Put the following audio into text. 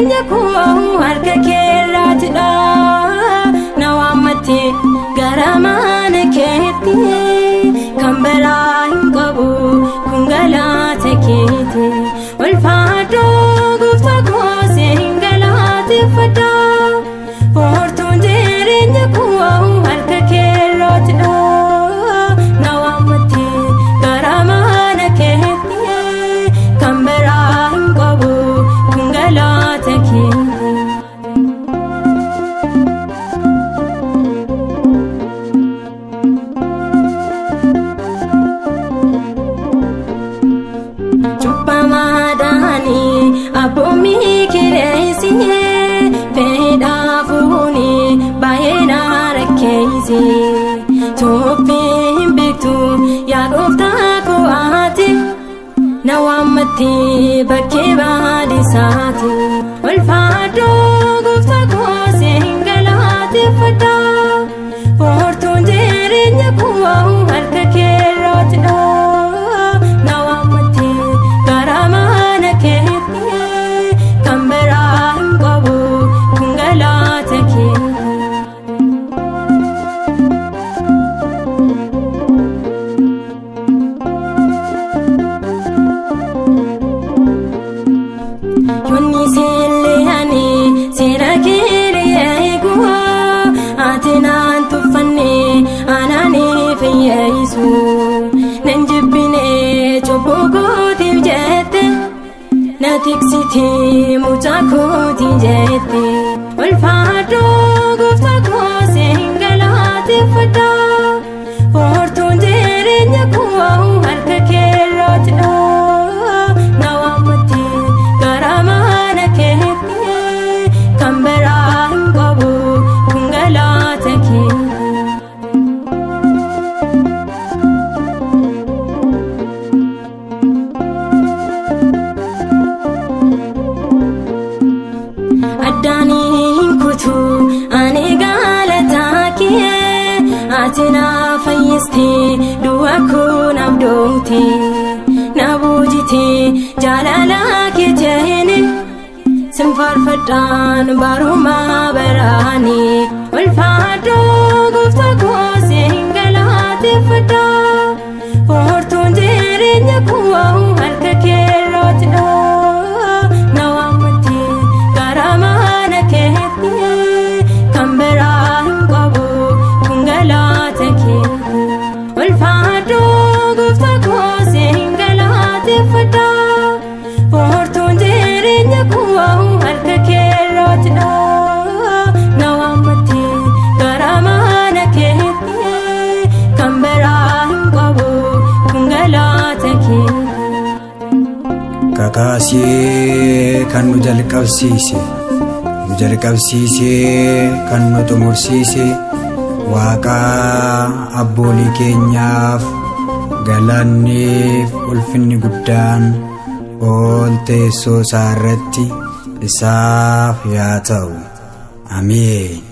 jireenya koo harka keerraatidha na waammate gara mana keetti kan biraa hin qabu kun galaata keeti ulfaadhoo gooftaa koo siin galaateffadha foortuun jireenya koo harka keerraatidha na waammate gara mana keetti kan biraa hin qabu kun galaata keeti. Abomi kireesi feda funi bayena rakezi topi bitu ya gofta ko ati na wamati bakke badi sati ulfado gofta ko singalati fada fortun jireenya ko harka keerraatidha na wamati garamana keetti Yoni selehani serakere aigua atenan tufane anane feyesu nanjibine chobogo tijete natiksiti mutako tijete ulfado gofta ko singalaatifada fortun jireenya koo harka keerraatidha na waammate gara mana keetti kan biraa hin qabu kun galaata keeti. Addaaniin kutuu ani galataa kee ati na fayyiste du'a koo naaf dhoofte na boojite jaalala kee jeene sin faarfadhaan barumaa baraane ulfaadhoo gooftaa koo siin galaateffadha foortuun jireenya koo harka keerraatidha na waammate gara mana keetti kan biraa hin qabu kun galaata keeti ulfaadhoo gooftaa koo siin galaateffadha foortuun jireenya koo harka keerraatidha na waammate gara mana keetti kan biraa hin qabu kun galaata keeti. Kakaasee kan nu jalqabsiise kan nu xumursiise Waaqa abboolii keenyaaf galanniif ulfinni guddaan ol teessoo isaa irratti isaaf yaa ta'u. Ameen.